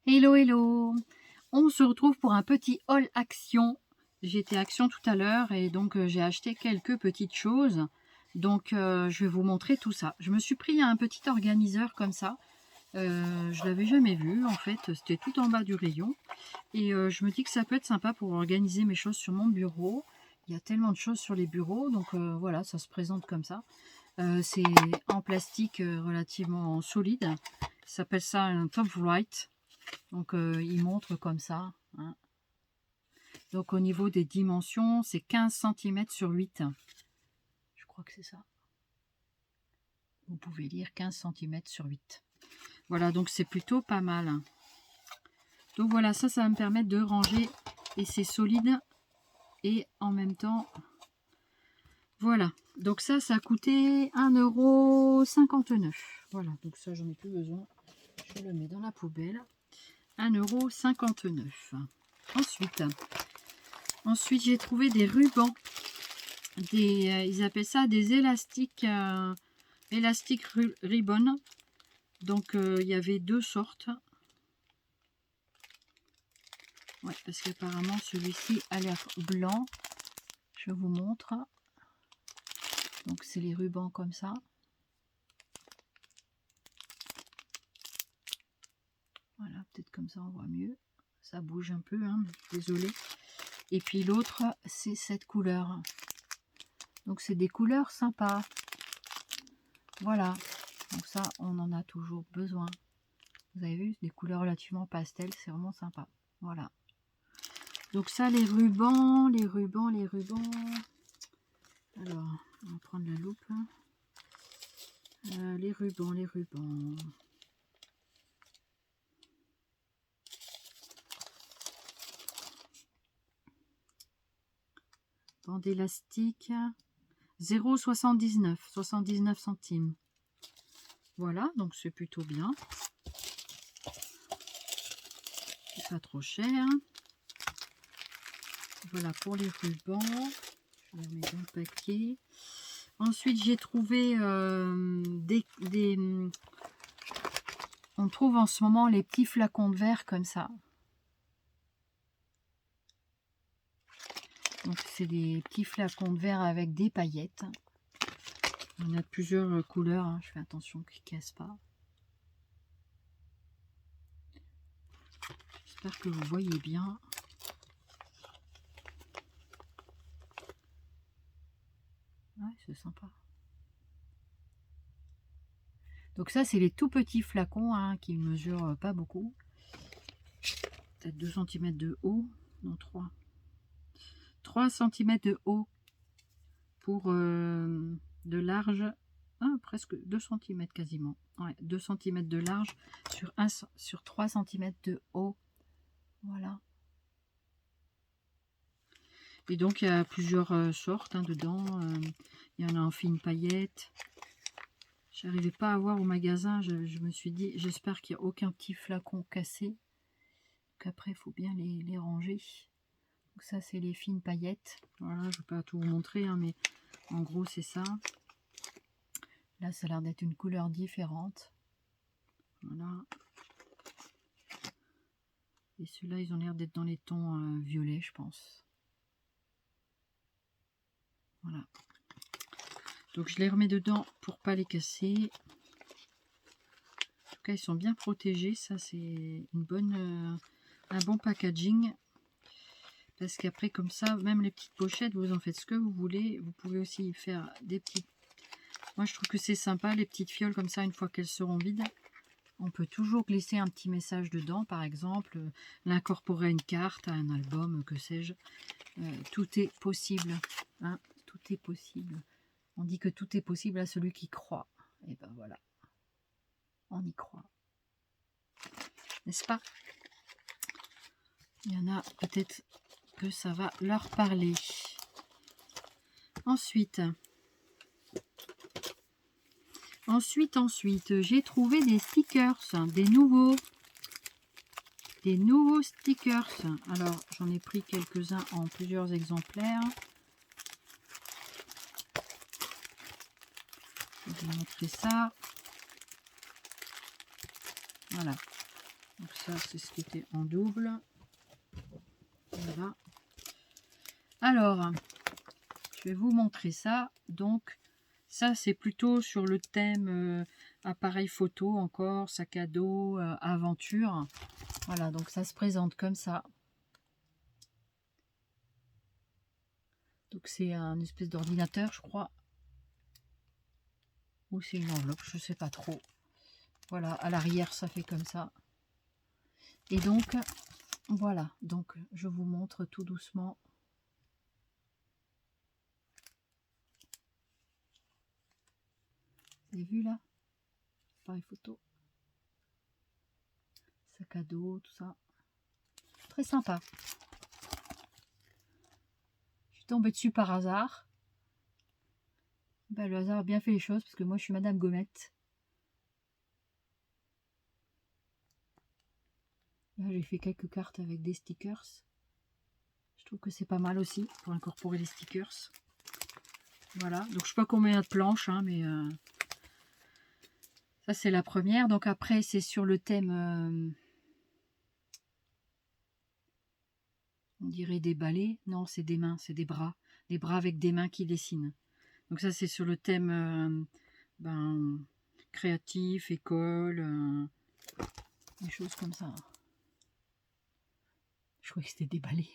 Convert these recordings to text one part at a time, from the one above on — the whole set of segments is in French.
Hello, hello! On se retrouve pour un petit haul action. J'étais action tout à l'heure et donc j'ai acheté quelques petites choses. Donc je vais vous montrer tout ça. Je me suis pris un petit organiseur comme ça. Je l'avais jamais vu en fait. C'était tout en bas du rayon. Et je me dis que ça peut être sympa pour organiser mes choses sur mon bureau. Il y a tellement de choses sur les bureaux. Donc voilà, ça se présente comme ça. C'est en plastique relativement solide. Ça s'appelle ça un top right. Donc il montre comme ça, hein. Donc au niveau des dimensions, c'est 15 cm sur 8. Je crois que c'est ça. Vous pouvez lire 15 cm sur 8. Voilà, donc c'est plutôt pas mal. Donc voilà, ça va me permettre de ranger. Et c'est solide. Et en même temps, voilà. Donc ça a coûté 1,59 €. Voilà, donc ça j'en ai plus besoin. Je le mets dans la poubelle. 1,59 €. Ensuite, j'ai trouvé des rubans. Ils appellent ça des élastiques, élastique ribbon. Donc il y avait deux sortes. Ouais, parce qu'apparemment celui-ci a l'air blanc. Je vous montre. Donc c'est les rubans comme ça. Voilà, peut-être comme ça on voit mieux. Ça bouge un peu, hein, désolé. Et puis l'autre, c'est cette couleur. Donc c'est des couleurs sympas. Voilà. Donc ça, on en a toujours besoin. Vous avez vu, des couleurs relativement pastel, c'est vraiment sympa. Voilà. Donc ça, les rubans. Alors, on va prendre la loupe. Les rubans. Bande élastique, 0,79, 79 centimes. Voilà, donc c'est plutôt bien. C'est pas trop cher. Voilà pour les rubans. Je les mets dans le paquet. Ensuite, j'ai trouvé on trouve en ce moment les petits flacons de verre comme ça. Donc c'est des petits flacons de verre avec des paillettes. On a de plusieurs couleurs, hein. Je fais attention qu'ils ne cassent pas. J'espère que vous voyez bien. Ouais, c'est sympa. Donc ça, c'est les tout petits flacons, hein, qui ne mesurent pas beaucoup. Peut-être 2 cm de haut. Non, 3 cm de haut pour de large. Ah, presque 2 cm quasiment. Ouais, 2 cm de large sur 3 cm de haut. Voilà. Et donc il y a plusieurs sortes, hein, dedans. Il y en a en fine paillette. J'arrivais pas à voir au magasin. Je me suis dit, j'espère qu'il n'y a aucun petit flacon cassé. Donc après, il faut bien les ranger. Donc ça, c'est les fines paillettes. Voilà, je ne vais pas tout vous montrer, hein, mais en gros, c'est ça. Là, ça a l'air d'être une couleur différente. Voilà. Et ceux-là, ils ont l'air d'être dans les tons violets, je pense. Voilà. Donc, je les remets dedans pour pas les casser. En tout cas, ils sont bien protégés. Ça, c'est un bon packaging. Parce qu'après, comme ça, même les petites pochettes, vous en faites ce que vous voulez. Vous pouvez aussi y faire des petites... Moi, je trouve que c'est sympa, les petites fioles comme ça, une fois qu'elles seront vides. On peut toujours glisser un petit message dedans, par exemple, l'incorporer à une carte, à un album, que sais-je. Tout est possible, hein, tout est possible. On dit que tout est possible à celui qui croit. Et ben voilà, on y croit. N'est-ce pas? Il y en a peut-être que ça va leur parler. Ensuite, j'ai trouvé des stickers, des nouveaux stickers. Alors, j'en ai pris quelques-uns en plusieurs exemplaires. Je vais vous montrer ça. Voilà. Donc ça, c'est ce qui était en double. Voilà. Alors, je vais vous montrer ça. Donc, ça, c'est plutôt sur le thème appareil photo encore, sac à dos, aventure. Voilà, donc ça se présente comme ça. Donc c'est un espèce d'ordinateur, je crois. Ou c'est une enveloppe, je sais pas trop. Voilà, à l'arrière, ça fait comme ça. Et donc, voilà. Donc, je vous montre tout doucement. Vous avez vu là? Pareil photo. Sac à dos, tout ça. Très sympa. Je suis tombée dessus par hasard. Ben, le hasard a bien fait les choses parce que moi je suis Madame Gommette. Là j'ai fait quelques cartes avec des stickers. Je trouve que c'est pas mal aussi pour incorporer les stickers. Voilà, donc je sais pas combien il y a de planches, hein, mais ça c'est la première. Donc après c'est sur le thème, on dirait des balais. Non, c'est des mains, c'est des bras. Des bras avec des mains qui dessinent. Donc ça c'est sur le thème créatif, école, des choses comme ça. Je croyais que c'était des balais.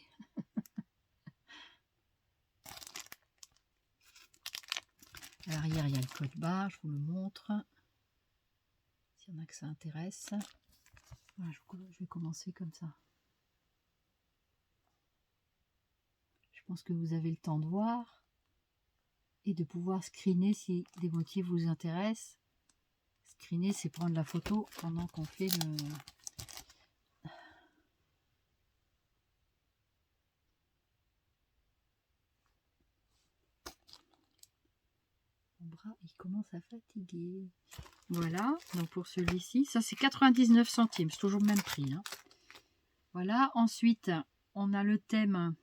À l'arrière, il y a le code barre, je vous le montre. S'il y en a que ça intéresse. Voilà, je vais commencer comme ça. Je pense que vous avez le temps de voir et de pouvoir screener si des motifs vous intéressent. Screener, c'est prendre la photo pendant qu'on fait le... Mon bras, il commence à fatiguer. Voilà, donc pour celui-ci, ça c'est 99 centimes, c'est toujours le même prix. Hein. Voilà, ensuite, on a le thème...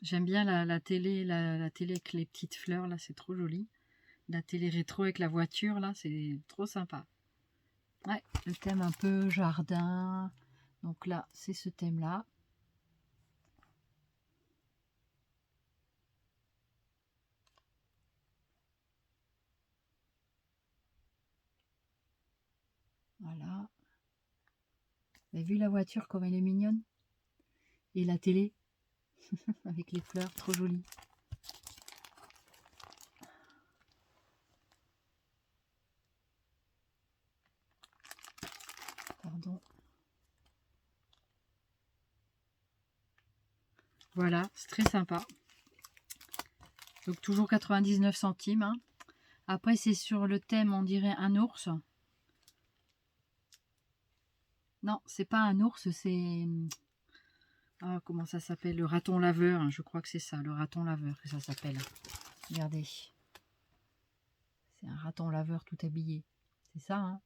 J'aime bien la télé, la télé avec les petites fleurs, là, c'est trop joli. La télé rétro avec la voiture, là, c'est trop sympa. Ouais, le thème un peu jardin. Donc là, c'est ce thème-là. Voilà. Vous avez vu la voiture comme elle est mignonne? Et la télé avec les fleurs, trop jolie. Pardon. Voilà, c'est très sympa. Donc toujours 99 centimes. Hein. Après, c'est sur le thème, on dirait un ours. Non, c'est pas un ours, c'est... Ah, comment ça s'appelle? Le raton laveur, hein, je crois que c'est ça, le raton laveur que ça s'appelle. Regardez. C'est un raton laveur tout habillé. C'est ça, hein?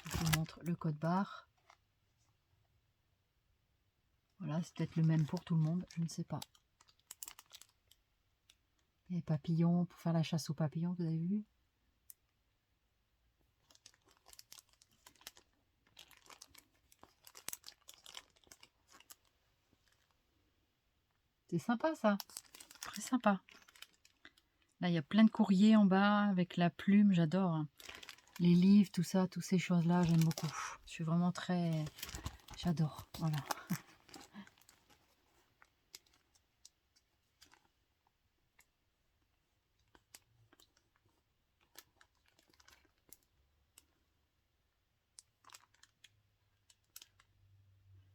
Je vous montre le code barre. Voilà, c'est peut-être le même pour tout le monde, je ne sais pas. Les papillons, pour faire la chasse aux papillons, vous avez vu? C'est sympa ça, très sympa. Là, il y a plein de courriers en bas avec la plume, j'adore. Les livres, tout ça, toutes ces choses-là, j'aime beaucoup. Je suis vraiment très... J'adore, voilà.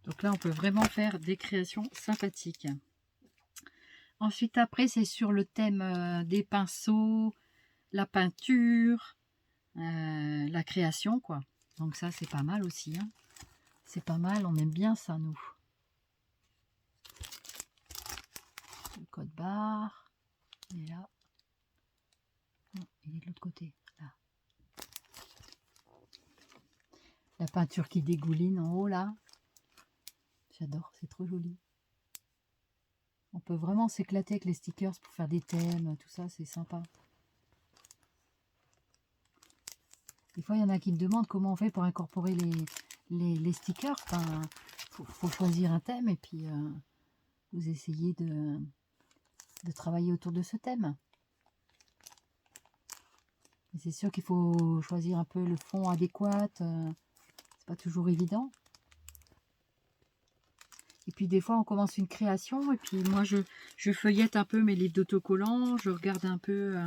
Donc là, on peut vraiment faire des créations sympathiques. Ensuite, après, c'est sur le thème des pinceaux, la peinture, la création, quoi. Donc ça, c'est pas mal aussi. Hein. C'est pas mal, on aime bien ça, nous. Le code barre. Il est là. Non, il est de l'autre côté. Là. La peinture qui dégouline en haut, là. J'adore, c'est trop joli. On peut vraiment s'éclater avec les stickers pour faire des thèmes, tout ça, c'est sympa. Des fois, il y en a qui me demandent comment on fait pour incorporer les stickers. Enfin, faut choisir un thème et puis vous essayez de travailler autour de ce thème. Mais c'est sûr qu'il faut choisir un peu le fond adéquat. C'est pas toujours évident. Et puis des fois, on commence une création et puis moi, je feuillette un peu mes livres d'autocollants. Je regarde un peu.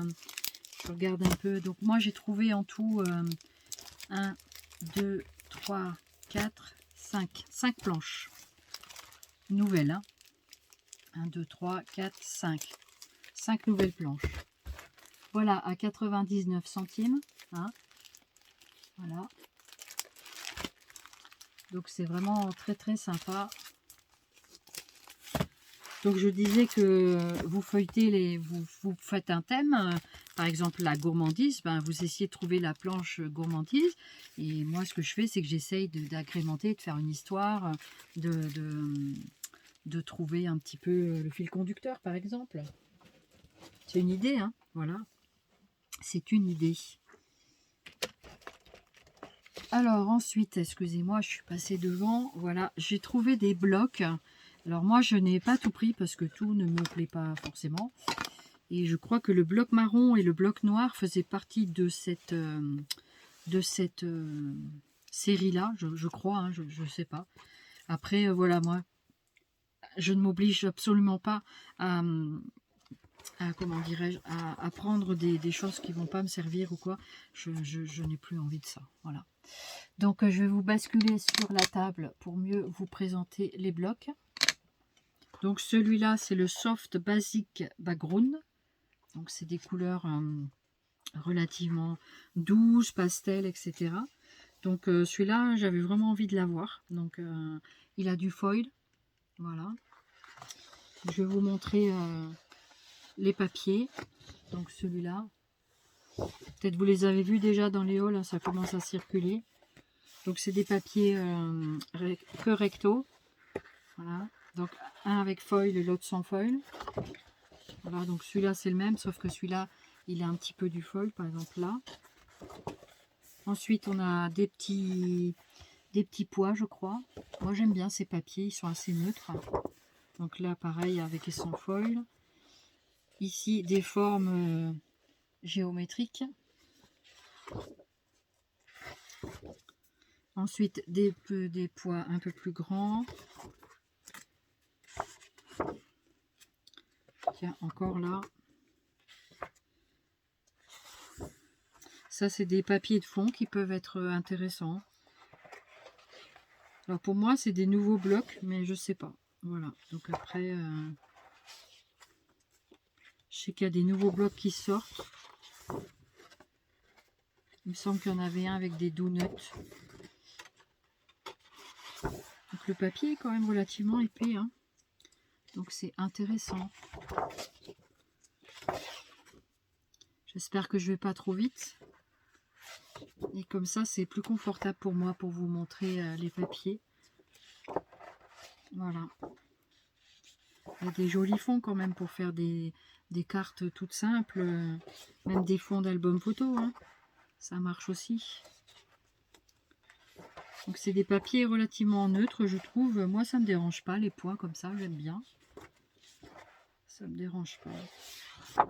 Donc moi, j'ai trouvé en tout 1, 2, 3, 4, 5. 5 planches nouvelles. Hein. 1, 2, 3, 4, 5. 5 nouvelles planches. Voilà, à 99 centimes. Hein. Voilà. Donc c'est vraiment très très sympa. Donc je disais que vous feuilletez, vous faites un thème, par exemple la gourmandise, ben vous essayez de trouver la planche gourmandise. Et moi ce que je fais, c'est que j'essaye d'agrémenter, de faire une histoire, de trouver un petit peu le fil conducteur par exemple. C'est une idée, hein, voilà. C'est une idée. Alors ensuite, excusez-moi, je suis passée devant. Voilà, j'ai trouvé des blocs. Alors moi, je n'ai pas tout pris parce que tout ne me plaît pas forcément. Et je crois que le bloc marron et le bloc noir faisaient partie de cette série-là. Je crois, hein, je ne sais pas. Après, voilà, moi, je ne m'oblige absolument pas à comment dirais-je, à prendre des choses qui ne vont pas me servir ou quoi. Je n'ai plus envie de ça. Voilà. Donc, je vais vous basculer sur la table pour mieux vous présenter les blocs. Donc, celui-là, c'est le Soft Basic Background. Donc, c'est des couleurs relativement douces, pastel, etc. Donc, celui-là, j'avais vraiment envie de l'avoir. Donc, il a du foil. Voilà. Je vais vous montrer les papiers. Donc, celui-là. Peut-être vous les avez vus déjà dans les hauls, hein, ça commence à circuler. Donc c'est des papiers que recto. Voilà. Donc un avec foil et l'autre sans foil. Voilà, donc celui-là c'est le même, sauf que celui-là il a un petit peu du foil, par exemple là. Ensuite on a des petits pois, je crois. Moi j'aime bien ces papiers, ils sont assez neutres. Donc là pareil avec et sans foil. Ici des formes géométriques. Ensuite, des pois un peu plus grands. Tiens, encore là. Ça, c'est des papiers de fond qui peuvent être intéressants. Alors, pour moi, c'est des nouveaux blocs, mais je sais pas. Voilà. Donc après, je sais qu'il y a des nouveaux blocs qui sortent. Il me semble qu'il y en avait un avec des donuts. Donc le papier est quand même relativement épais, hein. Donc c'est intéressant. J'espère que je vais pas trop vite. Et comme ça, c'est plus confortable pour moi pour vous montrer les papiers. Voilà. Il y a des jolis fonds quand même pour faire des cartes toutes simples. Même des fonds d'album photo, hein. Ça marche aussi. Donc c'est des papiers relativement neutres, je trouve. Moi, ça me dérange pas, les points comme ça, j'aime bien. Ça me dérange pas.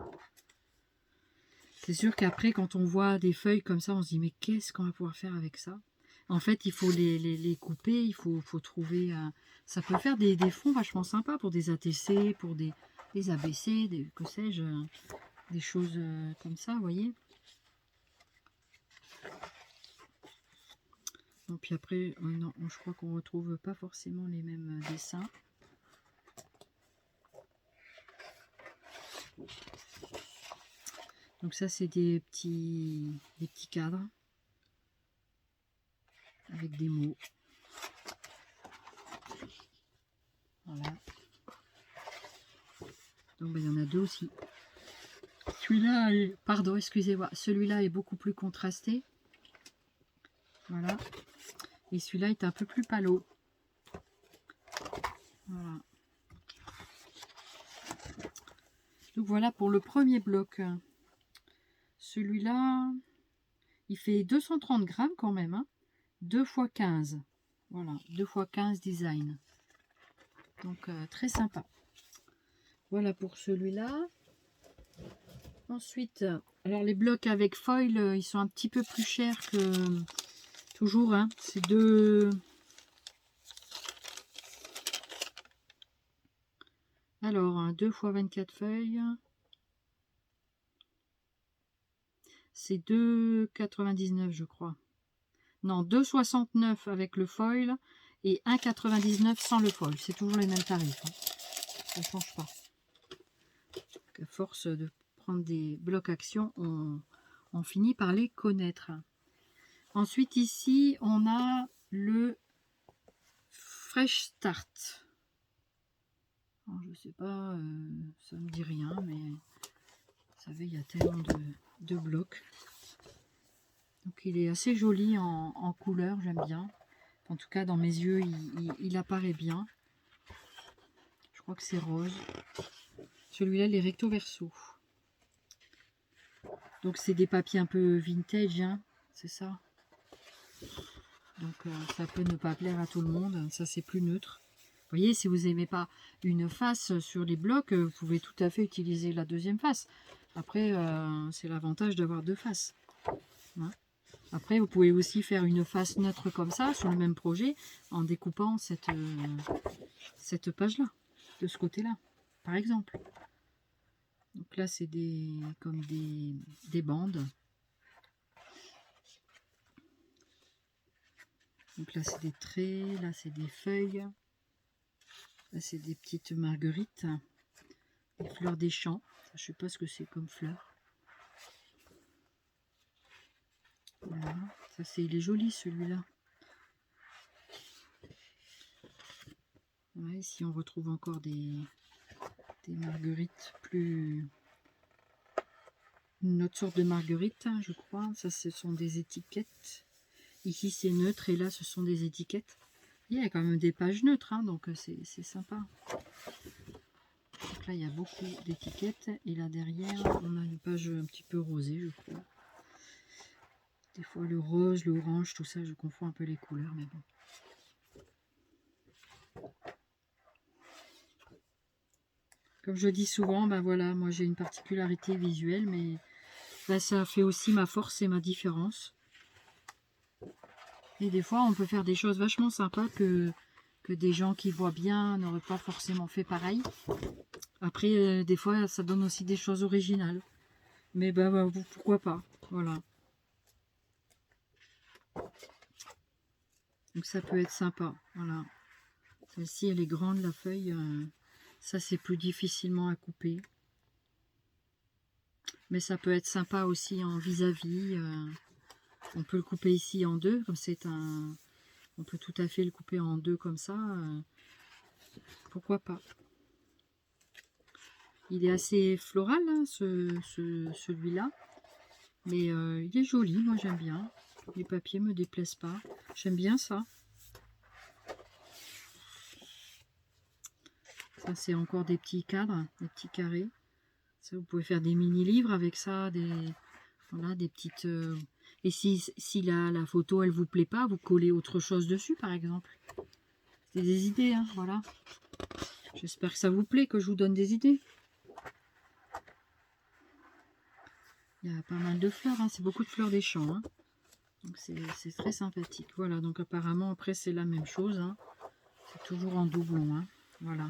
C'est sûr qu'après, quand on voit des feuilles comme ça, on se dit, mais qu'est-ce qu'on va pouvoir faire avec ça? En fait, il faut les couper, il faut trouver... ça peut faire des fonds vachement sympas pour des ATC, pour des ABC, que sais-je, des choses comme ça, vous voyez. Et puis après, non, je crois qu'on retrouve pas forcément les mêmes dessins. Donc ça, c'est des petits cadres avec des mots. Voilà. Donc ben, il y en a deux aussi. Celui-là est, pardon, excusez-moi, celui-là est beaucoup plus contrasté. Voilà. Et celui-là est un peu plus pâle. Voilà. Donc voilà pour le premier bloc. Celui-là, Il fait 230 grammes quand même, hein. 2 x 15. Voilà, 2 x 15 design. Donc très sympa. Voilà pour celui-là. Ensuite, alors les blocs avec foil, ils sont un petit peu plus chers que toujours, hein. C'est deux. Alors, 2 x 24 feuilles. C'est 2,99 je crois. Non, 2,69 avec le foil et 1,99 sans le foil. C'est toujours les mêmes tarifs, hein. Ça ne change pas. Donc, à force de prendre des blocs action, on finit par les connaître. Ensuite, ici, on a le Fresh Start. Alors, je sais pas, ça me dit rien, mais vous savez, il y a tellement de blocs. Donc, il est assez joli en couleur, j'aime bien. En tout cas, dans mes yeux, il apparaît bien. Je crois que c'est rose. Celui-là, les recto verso. Donc, c'est des papiers un peu vintage, hein, c'est ça. Donc, ça peut ne pas plaire à tout le monde. Ça, c'est plus neutre. Vous voyez, si vous n'aimez pas une face sur les blocs, vous pouvez tout à fait utiliser la deuxième face. Après, c'est l'avantage d'avoir deux faces. Hein. Après, vous pouvez aussi faire une face neutre comme ça, sur le même projet, en découpant cette page-là, de ce côté-là, par exemple. Donc là, c'est comme des bandes. Donc là, c'est des traits, là, c'est des feuilles. Là, c'est des petites marguerites, des fleurs des champs. Je ne sais pas ce que c'est comme fleur. Voilà. Ça, il est joli celui-là. Ouais, ici, on retrouve encore des marguerites plus... Une autre sorte de marguerite, je crois. Ça, ce sont des étiquettes. Ici, c'est neutre et là, ce sont des étiquettes. Il y a quand même des pages neutres, hein, donc c'est sympa. Donc là, il y a beaucoup d'étiquettes. Et là, derrière, on a une page un petit peu rosée, je crois. Des fois, le rose, l'orange, tout ça, je confonds un peu les couleurs, mais bon. Comme je dis souvent, ben voilà, moi j'ai une particularité visuelle, mais là, ça fait aussi ma force et ma différence. Et des fois, on peut faire des choses vachement sympas que des gens qui voient bien n'auraient pas forcément fait pareil. Après, des fois, ça donne aussi des choses originales. Mais ben, pourquoi pas, voilà. Donc ça peut être sympa, voilà. Celle-ci, elle est grande, la feuille. Ça, c'est plus difficilement à couper. Mais ça peut être sympa aussi en vis-à-vis. On peut le couper ici en deux, comme c'est un... On peut tout à fait le couper en deux comme ça. Pourquoi pas. Il est assez floral, hein, celui-là. Mais il est joli, moi j'aime bien. Les papiers me déplaisent pas. J'aime bien ça. Ça, c'est encore des petits cadres, des petits carrés. Ça, vous pouvez faire des mini-livres avec ça, voilà, des petites... Et si la photo, elle vous plaît pas, vous collez autre chose dessus, par exemple. C'est des idées, hein, voilà. J'espère que ça vous plaît, que je vous donne des idées. Il y a pas mal de fleurs, hein, c'est beaucoup de fleurs des champs. Hein. Donc c'est très sympathique. Voilà, donc apparemment, après, c'est la même chose. Hein. C'est toujours en doublon, hein. Voilà.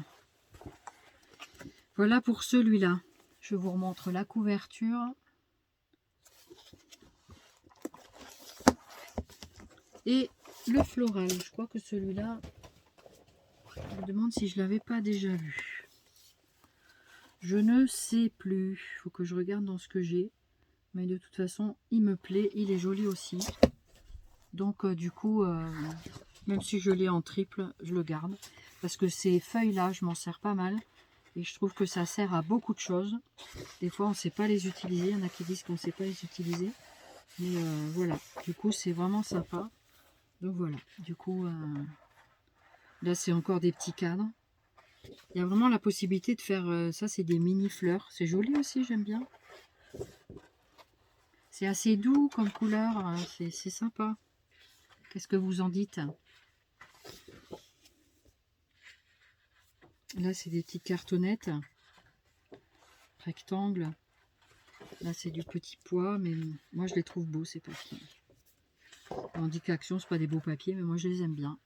Voilà pour celui-là. Je vous remontre la couverture. Et le floral. Je crois que celui-là, je me demande si je l'avais pas déjà vu. Je ne sais plus. Il faut que je regarde dans ce que j'ai. Mais de toute façon, il me plaît. Il est joli aussi. Donc, du coup, même si je l'ai en triple, je le garde. Parce que ces feuilles-là, je m'en sers pas mal. Et je trouve que ça sert à beaucoup de choses. Des fois, on ne sait pas les utiliser. Il y en a qui disent qu'on ne sait pas les utiliser. Mais voilà. Du coup, c'est vraiment sympa. Donc voilà. Du coup, là, c'est encore des petits cadres. Il y a vraiment la possibilité de faire... ça, c'est des mini fleurs. C'est joli aussi, j'aime bien. C'est assez doux comme couleur, hein, c'est sympa. Qu'est-ce que vous en dites? Là, c'est des petites cartonnettes, rectangles. Là, c'est du petit pois, mais moi, je les trouve beaux, ces papiers. On dit qu'Action, c'est pas des beaux papiers, mais moi, je les aime bien.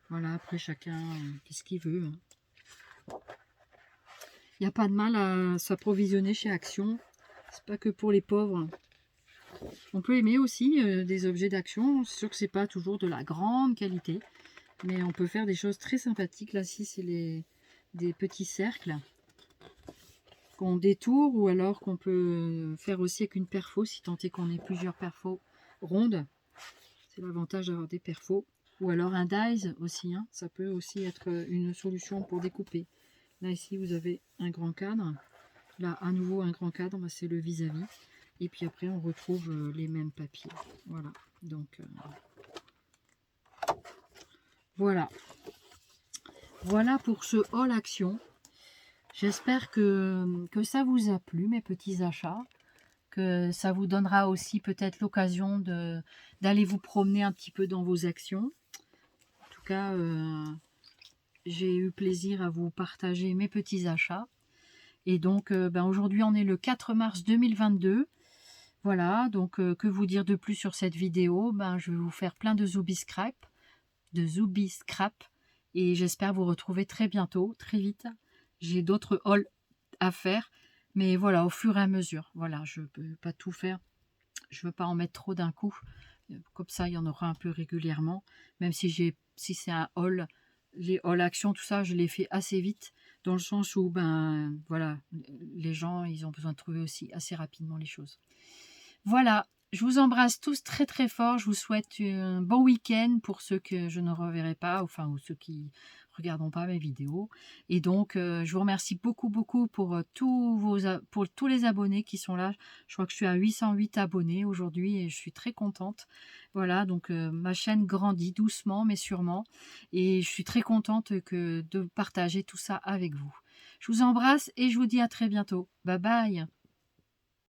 Voilà, après, chacun, qu'est-ce qu'il veut. Il n'y a pas de mal à s'approvisionner chez Action. C'est pas que pour les pauvres. On peut aimer aussi des objets d'Action. C'est sûr que c'est pas toujours de la grande qualité, mais on peut faire des choses très sympathiques. Là-ci, c'est des petits cercles qu'on détourne ou alors qu'on peut faire aussi avec une perfo, si tant est qu'on ait plusieurs perfos rondes. C'est l'avantage d'avoir des perfos. Ou alors un dies aussi, hein. Ça peut aussi être une solution pour découper. Là, ici, vous avez un grand cadre. Là, à nouveau, un grand cadre, c'est le vis-à-vis. Et puis après, on retrouve les mêmes papiers. Voilà. Donc, voilà. Voilà pour ce haul action. J'espère que ça vous a plu, mes petits achats. Que ça vous donnera aussi peut-être l'occasion d'aller vous promener un petit peu dans vos actions. En tout cas, j'ai eu plaisir à vous partager mes petits achats. Et donc, aujourd'hui, on est le 4 mars 2022. Voilà, donc que vous dire de plus sur cette vidéo? Je vais vous faire plein de Zooby Scrap. Et j'espère vous retrouver très bientôt, très vite. J'ai d'autres hauls à faire. Mais voilà, au fur et à mesure. Voilà, je ne peux pas tout faire. Je ne veux pas en mettre trop d'un coup. Comme ça, il y en aura un peu régulièrement. Même si c'est un haul, les haul action, tout ça, je les fais assez vite. Dans le sens où, voilà, les gens, ils ont besoin de trouver aussi assez rapidement les choses. Voilà, je vous embrasse tous très très fort. Je vous souhaite un bon week-end pour ceux que je ne reverrai pas, enfin, ou ceux qui regarderont pas mes vidéos. Et donc, je vous remercie beaucoup beaucoup pour pour tous les abonnés qui sont là. Je crois que je suis à 808 abonnés aujourd'hui et je suis très contente. Voilà, donc ma chaîne grandit doucement mais sûrement. Et je suis très contente de partager tout ça avec vous. Je vous embrasse et je vous dis à très bientôt. Bye bye.